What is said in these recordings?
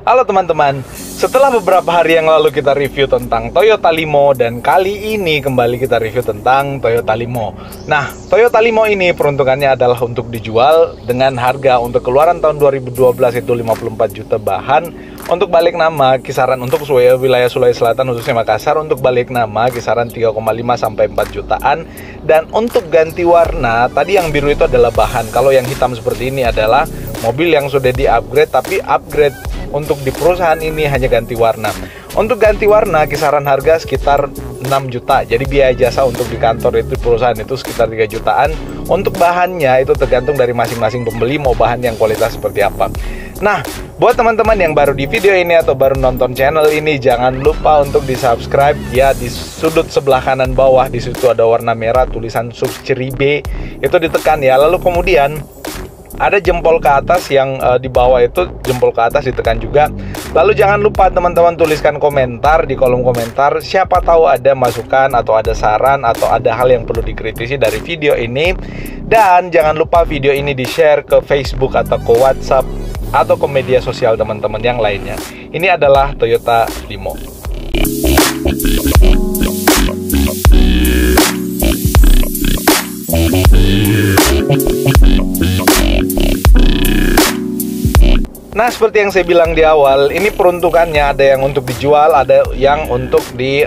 Halo teman-teman, setelah beberapa hari yang lalu kita review tentang Toyota Limo dan kali ini kembali kita review tentang Toyota Limo. Nah, Toyota Limo ini peruntukannya adalah untuk dijual dengan harga untuk keluaran tahun 2012 itu 54 juta bahan. Untuk balik nama kisaran untuk wilayah Sulawesi Selatan khususnya Makassar, untuk balik nama kisaran 3,5 sampai 4 jutaan. Dan untuk ganti warna, tadi yang biru itu adalah bahan. Kalau yang hitam seperti ini adalah mobil yang sudah di-upgrade, tapi upgrade untuk di perusahaan ini hanya ganti warna. Untuk ganti warna kisaran harga sekitar 6 juta. Jadi biaya jasa untuk di kantor itu perusahaan itu sekitar 3 jutaan. Untuk bahannya itu tergantung dari masing-masing pembeli mau bahan yang kualitas seperti apa. Nah, buat teman-teman yang baru di video ini atau baru nonton channel ini, jangan lupa untuk di-subscribe ya. Di sudut sebelah kanan bawah di situ ada warna merah tulisan subscribe, itu ditekan ya. Lalu kemudian ada jempol ke atas yang di bawah itu jempol ke atas ditekan juga. Lalu jangan lupa teman-teman tuliskan komentar di kolom komentar. Siapa tahu ada masukan atau ada saran atau ada hal yang perlu dikritisi dari video ini. Dan jangan lupa video ini di-share ke Facebook atau ke WhatsApp atau ke media sosial teman-teman yang lainnya. Ini adalah Toyota Limo. Nah, seperti yang saya bilang di awal, ini peruntukannya ada yang untuk dijual, ada yang untuk di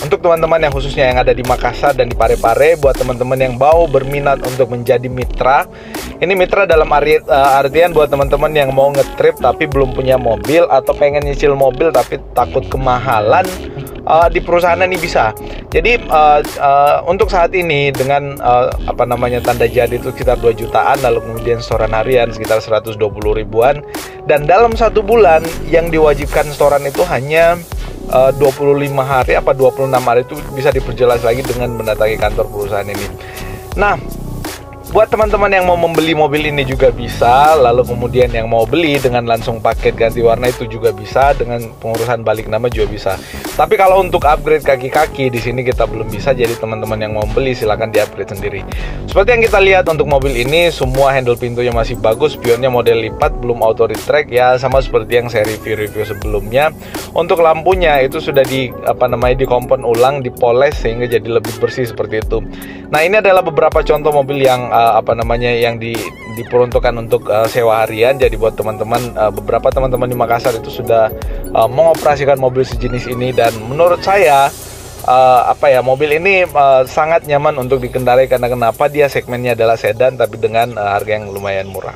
untuk teman-teman yang khususnya yang ada di Makassar dan di Parepare. Buat teman-teman yang mau berminat untuk menjadi mitra, ini mitra dalam artian buat teman-teman yang mau ngetrip tapi belum punya mobil atau pengen nyicil mobil tapi takut kemahalan, di perusahaan ini bisa. Jadi untuk saat ini dengan tanda jadi itu sekitar 2 jutaan, lalu kemudian setoran harian sekitar 120 ribuan, dan dalam 1 bulan yang diwajibkan setoran itu hanya 25 hari 26 hari itu bisa diperjelas lagi dengan mendatangi kantor perusahaan ini. Nah, buat teman-teman yang mau membeli mobil ini juga bisa, lalu kemudian yang mau beli dengan langsung paket ganti warna itu juga bisa, dengan pengurusan balik nama juga bisa. Tapi kalau untuk upgrade kaki-kaki di sini kita belum bisa, jadi teman-teman yang mau beli silahkan di-upgrade sendiri. Seperti yang kita lihat untuk mobil ini, semua handle pintunya masih bagus, spionnya model lipat, belum auto retract ya, sama seperti yang saya review sebelumnya. Untuk lampunya itu sudah dikompon ulang, dipoles sehingga jadi lebih bersih seperti itu. Nah, ini adalah beberapa contoh mobil yang yang diperuntukkan untuk sewa harian. Jadi buat teman-teman, beberapa teman-teman di Makassar itu sudah mengoperasikan mobil sejenis ini, dan menurut saya mobil ini sangat nyaman untuk dikendarai. Karena kenapa? Dia segmennya adalah sedan tapi dengan harga yang lumayan murah.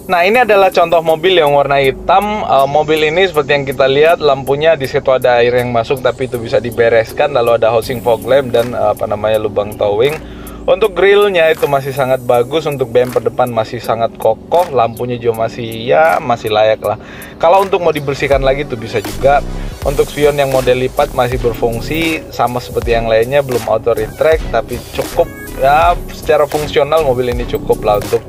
Nah, ini adalah contoh mobil yang warna hitam. Mobil ini seperti yang kita lihat, lampunya di situ ada air yang masuk tapi itu bisa dibereskan. Lalu ada housing fog lamp dan lubang towing. Untuk grillnya itu masih sangat bagus. Untuk bumper depan masih sangat kokoh. Lampunya juga masih layak lah. Kalau untuk mau dibersihkan lagi itu bisa juga. Untuk spion yang model lipat masih berfungsi sama seperti yang lainnya, belum auto retract tapi cukup ya, secara fungsional mobil ini cukup lah untuk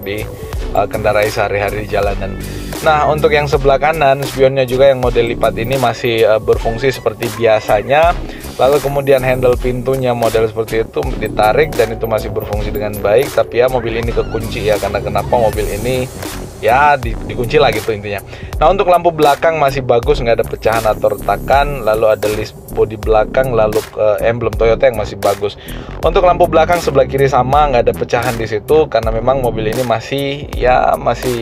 kendarai sehari-hari di jalanan. Nah, untuk yang sebelah kanan, spionnya juga yang model lipat ini masih berfungsi seperti biasanya. Lalu kemudian handle pintunya model seperti itu ditarik dan itu masih berfungsi dengan baik. Tapi ya mobil ini kekunci ya, karena kenapa mobil ini ya dikunci lah gitu intinya. Nah, untuk lampu belakang masih bagus, nggak ada pecahan atau retakan. Lalu ada list bodi belakang, lalu emblem Toyota yang masih bagus. Untuk lampu belakang sebelah kiri sama, nggak ada pecahan di situ karena memang mobil ini masih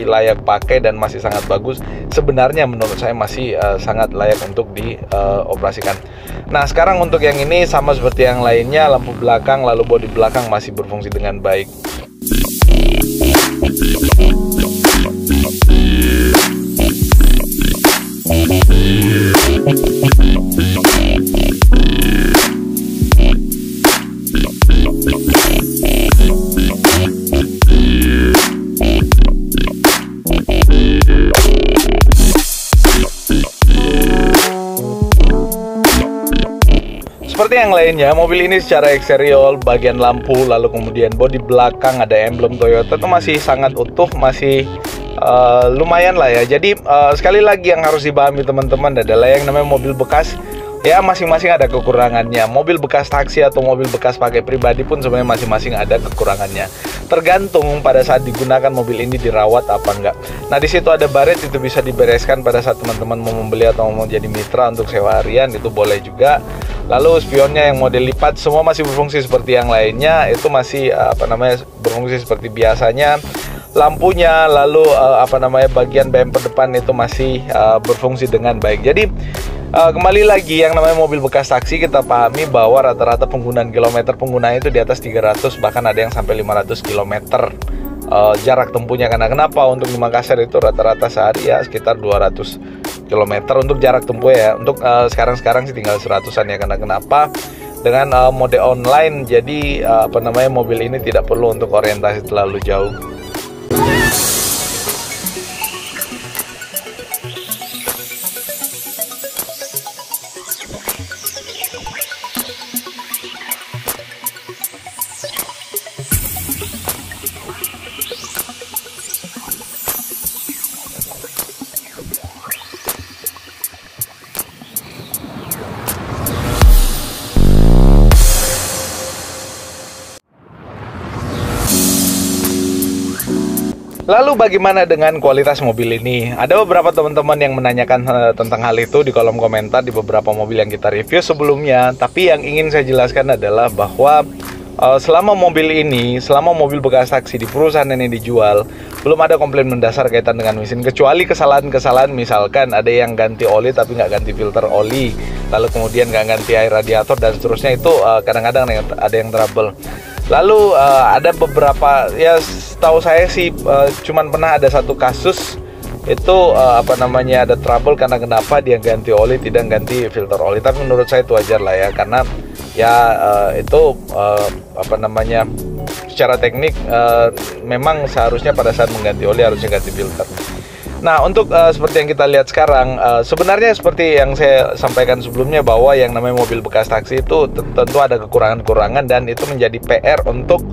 layak pakai dan masih sangat bagus. Sebenarnya menurut saya masih sangat layak untuk dioperasikan. Nah, sekarang untuk yang ini sama seperti yang lainnya, lampu belakang lalu bodi belakang masih berfungsi dengan baik. seperti yang lainnya, mobil ini secara eksterior, bagian lampu, lalu kemudian bodi belakang ada emblem Toyota itu masih sangat utuh, masih lumayan lah ya. Jadi sekali lagi yang harus dipahami teman-teman adalah yang namanya mobil bekas, ya masing-masing ada kekurangannya. Mobil bekas taksi atau mobil bekas pakai pribadi pun sebenarnya masing-masing ada kekurangannya. Tergantung pada saat digunakan mobil ini dirawat apa enggak. Nah di situ ada baret, itu bisa dibereskan pada saat teman-teman mau membeli atau mau jadi mitra untuk sewa harian, itu boleh juga. Lalu spionnya yang model lipat semua masih berfungsi seperti yang lainnya, itu masih berfungsi seperti biasanya. Lampunya, lalu bagian bumper depan itu masih berfungsi dengan baik. Jadi kembali lagi yang namanya mobil bekas taksi, kita pahami bahwa rata-rata penggunaan kilometer penggunaan itu di atas 300, bahkan ada yang sampai 500 km jarak tempuhnya. Karena kenapa? Untuk di Makassar itu rata-rata sehari ya sekitar 200 km untuk jarak tempuh ya. Untuk sekarang sih tinggal 100-an ya. Karena kenapa? Dengan mode online, jadi mobil ini tidak perlu untuk orientasi terlalu jauh. Lalu bagaimana dengan kualitas mobil ini? Ada beberapa teman-teman yang menanyakan tentang hal itu di kolom komentar di beberapa mobil yang kita review sebelumnya. Tapi yang ingin saya jelaskan adalah bahwa selama mobil bekas taksi di perusahaan ini dijual, belum ada komplain mendasar kaitan dengan mesin, kecuali kesalahan-kesalahan, misalkan ada yang ganti oli tapi nggak ganti filter oli, lalu kemudian nggak ganti air radiator dan seterusnya. Itu kadang-kadang ada yang trouble. Lalu ada beberapa, ya setahu saya sih cuman pernah ada satu kasus itu ada trouble karena kenapa dia ganti oli tidak ganti filter oli. Tapi menurut saya itu wajar lah ya, karena ya itu secara teknik memang seharusnya pada saat mengganti oli harusnya ganti filter. Nah untuk seperti yang kita lihat sekarang, sebenarnya seperti yang saya sampaikan sebelumnya bahwa yang namanya mobil bekas taksi itu tentu ada kekurangan-kekurangan dan itu menjadi PR untuk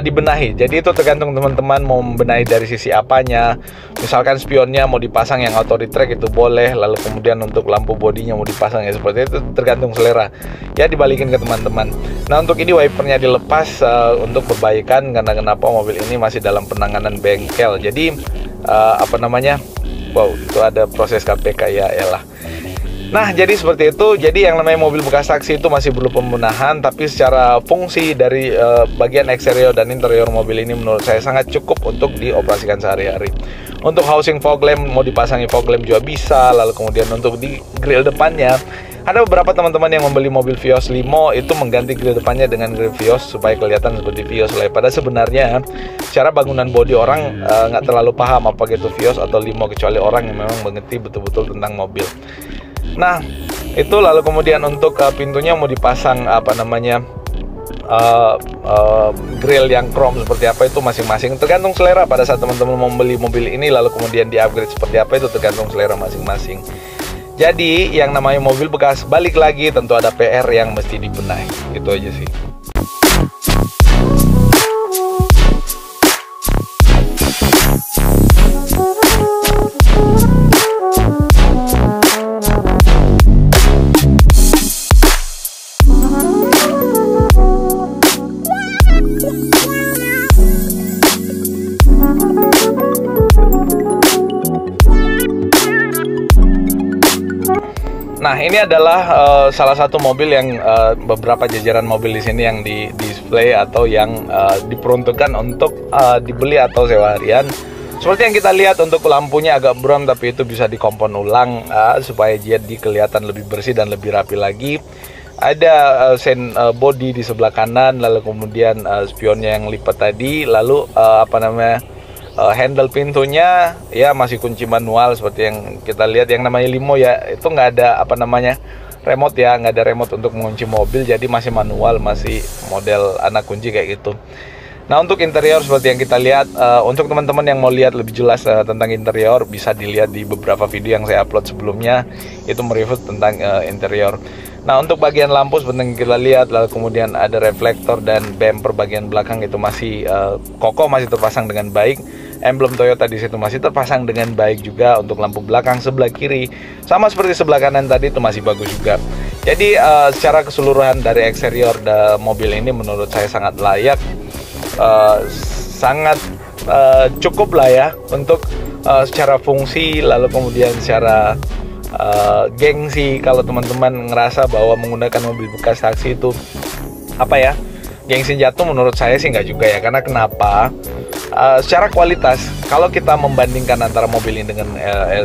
dibenahi. Jadi itu tergantung teman-teman mau membenahi dari sisi apanya. Misalkan spionnya mau dipasang yang auto retract itu boleh, lalu kemudian untuk lampu bodinya mau dipasang ya seperti itu, tergantung selera. Ya dibalikin ke teman-teman. Nah untuk ini wipernya dilepas untuk perbaikan, karena kenapa mobil ini masih dalam penanganan bengkel. Jadi wow itu ada proses KPK ya elah. Nah jadi seperti itu. Jadi yang namanya mobil bekas taksi itu masih perlu pembenahan, tapi secara fungsi dari bagian eksterior dan interior mobil ini menurut saya sangat cukup untuk dioperasikan sehari-hari. Untuk housing fog lamp mau dipasangi fog lamp juga bisa. Lalu kemudian untuk di grill depannya, ada beberapa teman-teman yang membeli mobil Vios Limo itu mengganti grill depannya dengan grill Vios supaya kelihatan seperti Vios lah. Pada sebenarnya cara bangunan bodi orang nggak terlalu paham apa gitu Vios atau Limo, kecuali orang yang memang mengerti betul-betul tentang mobil. Nah itu lalu kemudian untuk pintunya mau dipasang grill yang chrome seperti apa, itu masing-masing tergantung selera. Pada saat teman-teman membeli mobil ini lalu kemudian di upgrade seperti apa, itu tergantung selera masing-masing. Jadi yang namanya mobil bekas, balik lagi tentu ada PR yang mesti dibenahi. Itu aja sih. Nah, ini adalah salah satu mobil yang beberapa jajaran mobil di sini yang di display atau yang diperuntukkan untuk dibeli atau sewa harian. Seperti yang kita lihat, untuk lampunya agak buram, tapi itu bisa dikompon ulang supaya jadi kelihatan lebih bersih dan lebih rapi lagi. Ada sen body di sebelah kanan, lalu kemudian spionnya yang lipat tadi, lalu handle pintunya ya masih kunci manual seperti yang kita lihat. Yang namanya Limo ya itu nggak ada remote ya, nggak ada remote untuk mengunci mobil, jadi masih manual, masih model anak kunci kayak gitu. Nah untuk interior seperti yang kita lihat, untuk teman-teman yang mau lihat lebih jelas tentang interior bisa dilihat di beberapa video yang saya upload sebelumnya, itu mereview tentang interior. Nah, untuk bagian lampu seperti yang kita lihat, lalu kemudian ada reflektor dan bumper bagian belakang itu masih kokoh, masih terpasang dengan baik. Emblem Toyota di situ masih terpasang dengan baik juga. Untuk lampu belakang sebelah kiri sama seperti sebelah kanan tadi itu masih bagus juga. Jadi secara keseluruhan dari eksterior mobil ini menurut saya sangat layak, sangat cukup lah ya untuk secara fungsi, lalu kemudian secara gengsi. Kalau teman-teman ngerasa bahwa menggunakan mobil bekas taksi itu apa ya, gengsi jatuh, menurut saya sih nggak juga ya. Karena kenapa? Secara kualitas, kalau kita membandingkan antara mobil ini dengan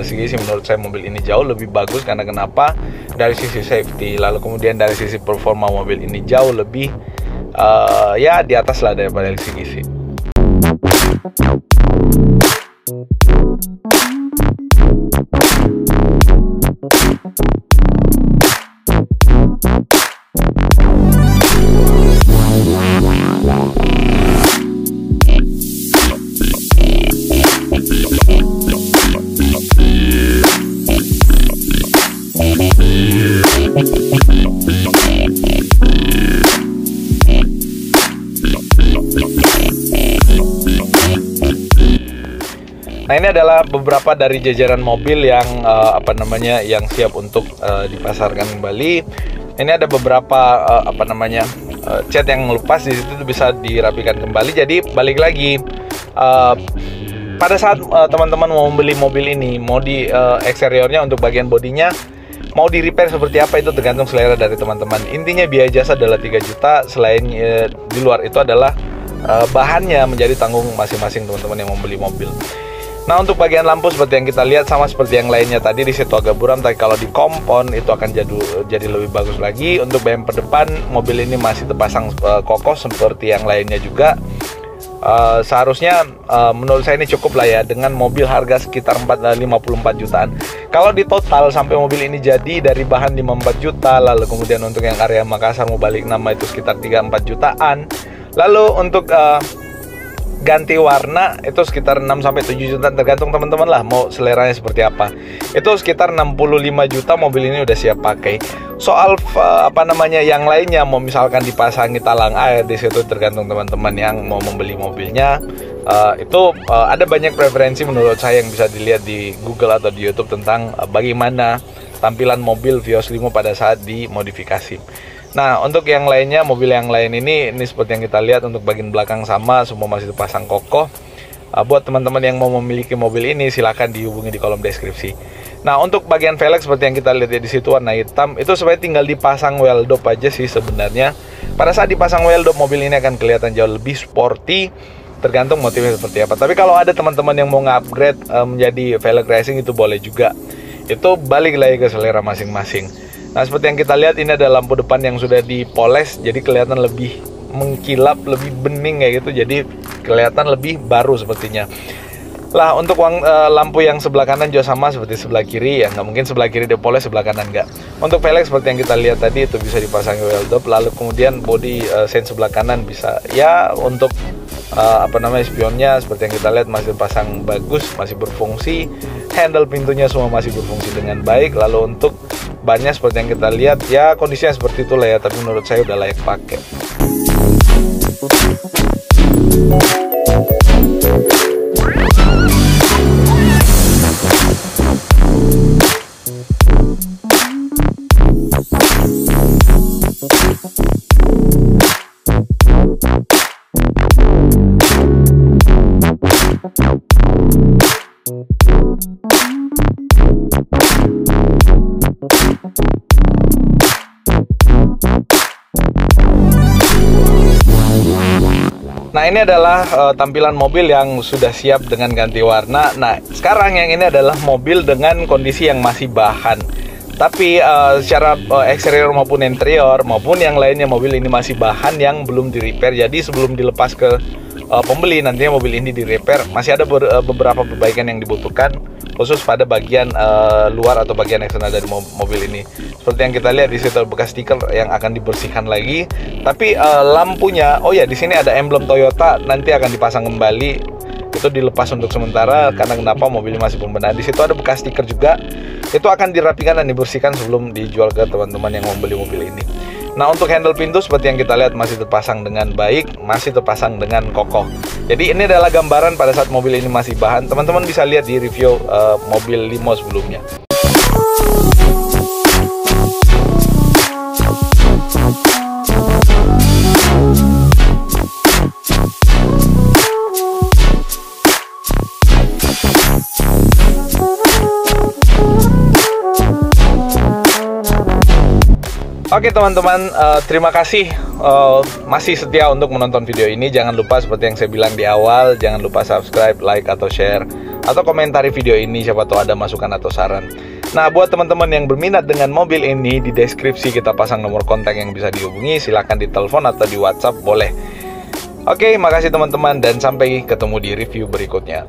LCGC, menurut saya mobil ini jauh lebih bagus. Karena kenapa? Dari sisi safety, lalu kemudian dari sisi performa, mobil ini jauh lebih ya di atas lah daripada LCGC. Nah, ini adalah beberapa dari jajaran mobil yang yang siap untuk dipasarkan kembali. Ini ada beberapa cat yang lepas di situ bisa dirapikan kembali. Jadi balik lagi, pada saat teman-teman mau membeli mobil ini, mau di eksteriornya untuk bagian bodinya mau di repair seperti apa, itu tergantung selera dari teman-teman. Intinya biaya jasa adalah 3 juta. Selain di luar itu adalah bahannya menjadi tanggung masing-masing teman-teman yang membeli mobil. Nah, untuk bagian lampu seperti yang kita lihat sama seperti yang lainnya tadi, di situ agak buram, tapi kalau di kompon itu akan jadi lebih bagus lagi. Untuk bumper depan, mobil ini masih terpasang kokoh seperti yang lainnya juga. Seharusnya menurut saya ini cukup lah ya, dengan mobil harga sekitar 54 jutaan. Kalau di total sampai mobil ini jadi dari bahan 54 juta, lalu kemudian untuk yang area Makassar mau balik nama itu sekitar 3-4 jutaan. Lalu untuk ganti warna itu sekitar 6-7 juta, tergantung teman-teman lah mau seleranya seperti apa. Itu sekitar 65 juta mobil ini udah siap pakai. Soal yang lainnya, mau misalkan dipasangi talang air di situ, tergantung teman-teman yang mau membeli mobilnya. Itu ada banyak preferensi menurut saya yang bisa dilihat di Google atau di YouTube tentang bagaimana tampilan mobil Vios Limo pada saat dimodifikasi. Nah, untuk yang lainnya, mobil yang lain ini seperti yang kita lihat, untuk bagian belakang sama, semua masih terpasang kokoh. Buat teman-teman yang mau memiliki mobil ini, silahkan dihubungi di kolom deskripsi. Nah, untuk bagian velg seperti yang kita lihat di situ warna hitam, itu sebenarnya tinggal dipasang wheel dop aja sih sebenarnya. Pada saat dipasang wheel dop, mobil ini akan kelihatan jauh lebih sporty, tergantung motifnya seperti apa. Tapi kalau ada teman-teman yang mau nge-upgrade menjadi velg racing, itu boleh juga. Itu balik lagi ke selera masing-masing. Nah, seperti yang kita lihat, ini ada lampu depan yang sudah dipoles, jadi kelihatan lebih mengkilap, lebih bening kayak gitu, jadi kelihatan lebih baru sepertinya. Lah, untuk lampu yang sebelah kanan juga sama seperti sebelah kiri ya, nggak mungkin sebelah kiri dipoles, sebelah kanan nggak. Untuk velg seperti yang kita lihat tadi, itu bisa dipasang wheel dop, lalu kemudian body sen sebelah kanan bisa ya untuk spionnya seperti yang kita lihat masih pasang bagus, masih berfungsi. Handle pintunya semua masih berfungsi dengan baik. Lalu untuk bannya seperti yang kita lihat ya kondisinya seperti itu lah ya, tapi menurut saya udah layak pakai. Nah, ini adalah tampilan mobil yang sudah siap dengan ganti warna. Nah, sekarang yang ini adalah mobil dengan kondisi yang masih bahan. Tapi secara eksterior maupun interior maupun yang lainnya, mobil ini masih bahan yang belum di repair. Jadi sebelum dilepas ke pembeli, nantinya mobil ini di repair, masih ada beberapa perbaikan yang dibutuhkan, khusus pada bagian luar atau bagian eksternal dari mobil ini. Seperti yang kita lihat di situ bekas stiker yang akan dibersihkan lagi. Tapi lampunya, oh ya, di sini ada emblem Toyota, nanti akan dipasang kembali. Itu dilepas untuk sementara karena kenapa, mobilnya masih pembenahan. Di situ ada bekas stiker juga. Itu akan dirapikan dan dibersihkan sebelum dijual ke teman-teman yang membeli mobil ini. Nah, untuk handle pintu seperti yang kita lihat masih terpasang dengan baik, masih terpasang dengan kokoh. Jadi ini adalah gambaran pada saat mobil ini masih bahan. Teman-teman bisa lihat di review mobil limo sebelumnya. Oke teman-teman, terima kasih masih setia untuk menonton video ini. Jangan lupa seperti yang saya bilang di awal, jangan lupa subscribe, like, atau share, atau komentari video ini, siapa tahu ada masukan atau saran. Nah, buat teman-teman yang berminat dengan mobil ini, di deskripsi kita pasang nomor kontak yang bisa dihubungi. Silahkan ditelepon atau di WhatsApp boleh. Oke, makasih teman-teman, dan sampai ketemu di review berikutnya.